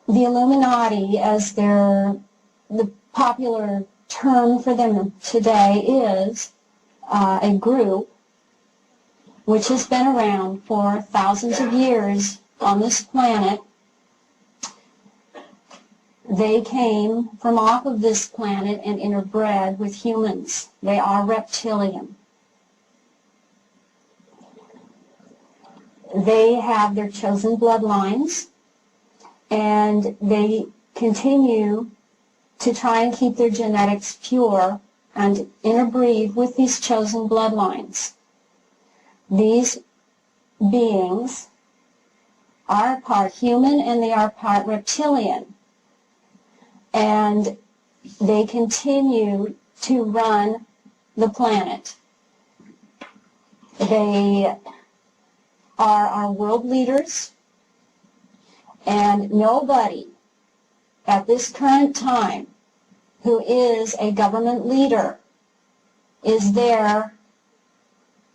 The Illuminati, as the popular term for them today, is a group which has been around for thousands of years on this planet. They came from off of this planet and interbred with humans. They are reptilian. They have their chosen bloodlines, and they continue to try and keep their genetics pure and interbreed with these chosen bloodlines. These beings are part human and they are part reptilian. And they continue to run the planet. They are our world leaders, and nobody at this current time who is a government leader is there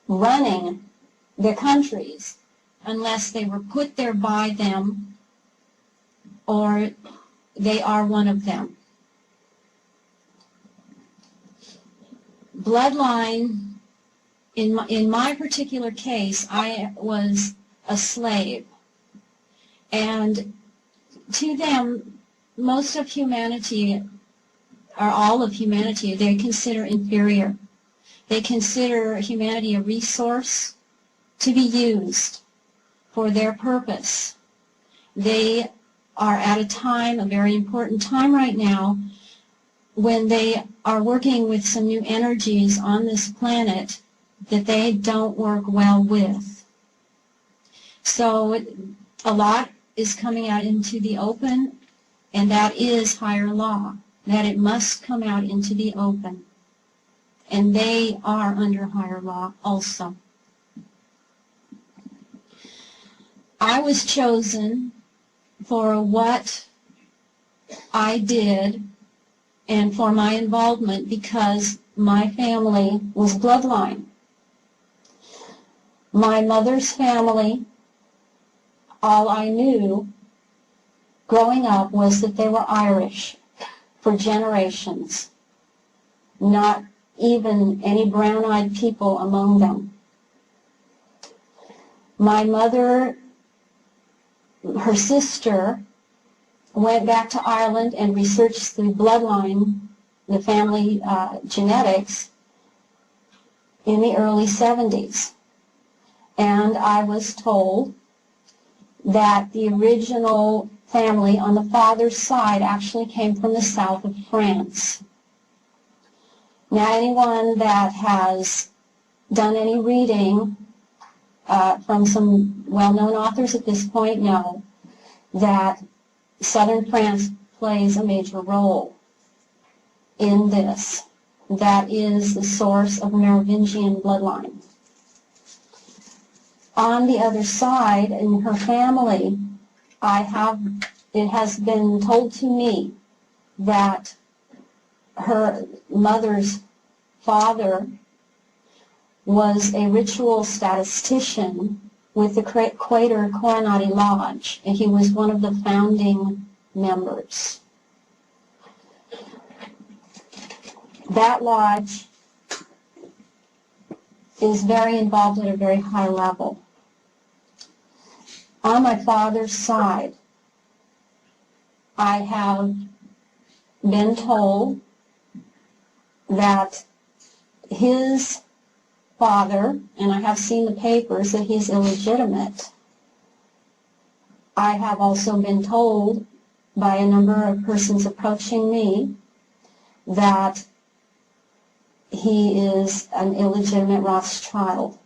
running the countries unless they were put there by them or they are one of them. Bloodline, in my particular case, I was a slave. And to them, most of humanity, or all of humanity, they consider inferior. They consider humanity a resource to be used for their purpose. They are at a time, a very important time right now, when they are working with some new energies on this planet that they don't work well with. So a lot is coming out into the open, and that is higher law, that it must come out into the open. And they are under higher law also. I was chosen for what I did and for my involvement because my family was bloodline. My mother's family, all I knew growing up was that they were Irish for generations, not even any brown-eyed people among them. My mother, her sister, went back to Ireland and researched the bloodline, the family genetics, in the early 70s. And I was told that the original family on the father's side actually came from the south of France. Now, anyone that has done any reading from some well-known authors at this point know that southern France plays a major role in this. That is the source of Merovingian bloodline. On the other side, in her family, it has been told to me that her mother's father was a ritual statistician with the Quaker Coronati Lodge, and he was one of the founding members. That lodge is very involved at a very high level. On my father's side, I have been told that his father, and I have seen the papers, that he's illegitimate. I have also been told by a number of persons approaching me that he is an illegitimate Rothschild.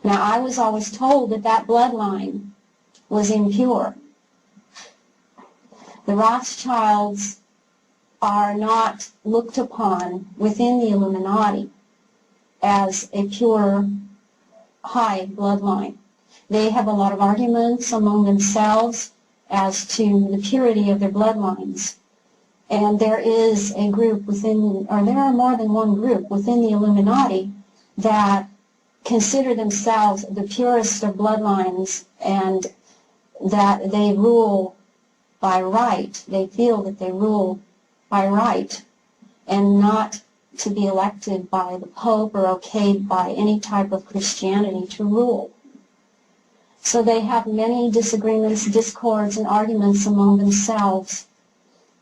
Now, I was always told that that bloodline was impure. The Rothschilds are not looked upon within the Illuminati as a pure, high bloodline. They have a lot of arguments among themselves as to the purity of their bloodlines. And there is a group within, or there are more than one group within the Illuminati that consider themselves the purest of bloodlines and that they rule by right. They feel that they rule by right and not to be elected by the Pope or okayed by any type of Christianity to rule. So they have many disagreements, discords, and arguments among themselves,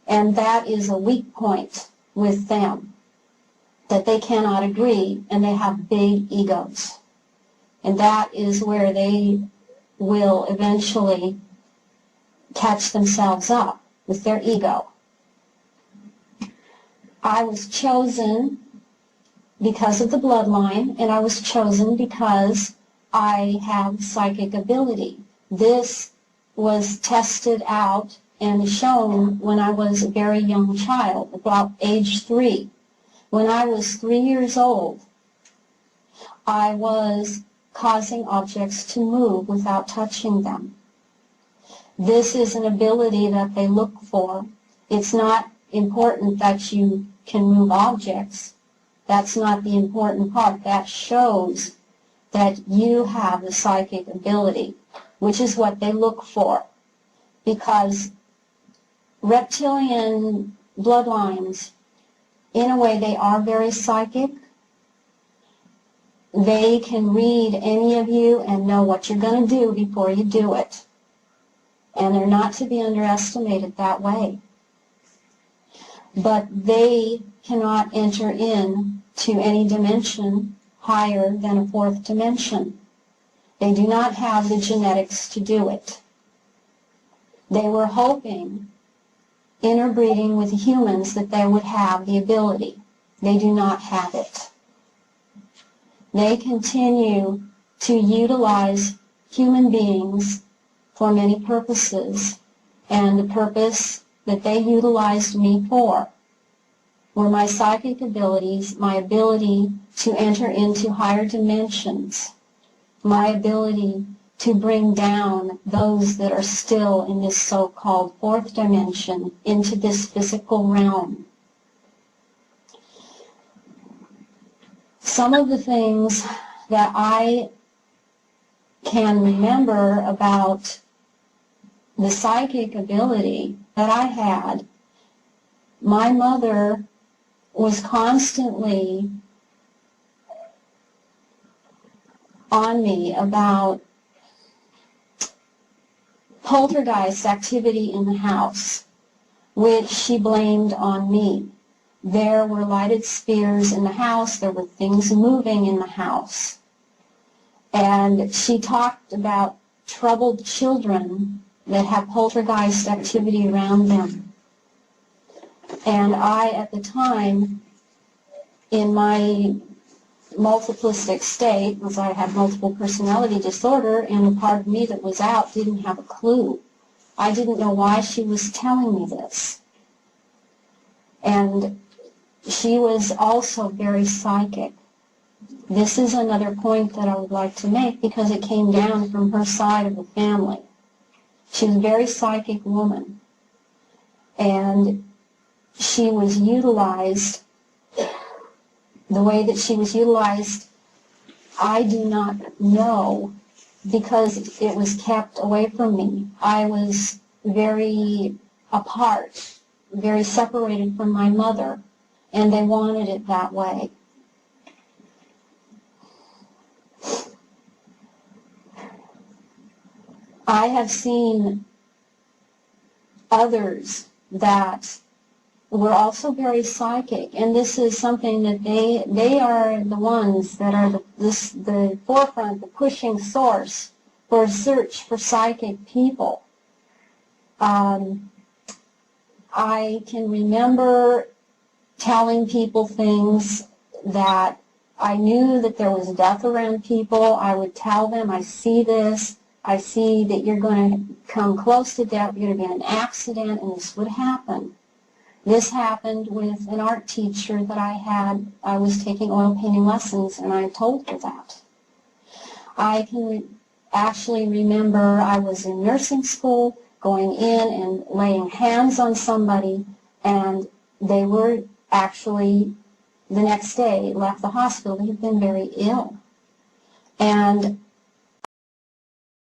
and that is a weak point with them, that they cannot agree, and they have big egos. And that is where they will eventually catch themselves up with their ego. I was chosen because of the bloodline, and I was chosen because I have psychic ability. This was tested out and shown when I was a very young child, about age 3. When I was 3 years old, I was causing objects to move without touching them. This is an ability that they look for. It's not important that you can move objects. That's not the important part. That shows that you have the psychic ability, which is what they look for. Because reptilian bloodlines, in a way, they are very psychic. They can read any of you and know what you're going to do before you do it. And they're not to be underestimated that way. But they cannot enter into any dimension higher than a 4th dimension. They do not have the genetics to do it. They were hoping, interbreeding with humans, that they would have the ability. They do not have it. They continue to utilize human beings for many purposes, and the purpose that they utilized me for were my psychic abilities, my ability to enter into higher dimensions, my ability to bring down those that are still in this so-called 4th dimension into this physical realm. Some of the things that I can remember about the psychic ability that I had, my mother was constantly on me about poltergeist activity in the house, which she blamed on me. There were lighted spheres in the house, there were things moving in the house. And she talked about troubled children that have poltergeist activity around them. And I, at the time, in my multiplistic state, because I had multiple personality disorder, and the part of me that was out didn't have a clue. I didn't know why she was telling me this. And she was also very psychic. This is another point that I would like to make, because it came down from her side of the family. She was a very psychic woman, and she was utilized the way that she was utilized. I do not know, because it was kept away from me. I was very apart, very separated from my mother, and they wanted it that way. I have seen others that were also very psychic, and this is something that they are the ones that are the forefront, the pushing source for a search for psychic people. I can remember telling people things that I knew that there was death around people. I would tell them, I see this. I see that you're going to come close to death, you're going to be in an accident, and this would happen. This happened with an art teacher that I had. I was taking oil painting lessons, and I told her that. I can actually remember I was in nursing school, going in and laying hands on somebody, and they were actually, the next day, left the hospital. They had been very ill. And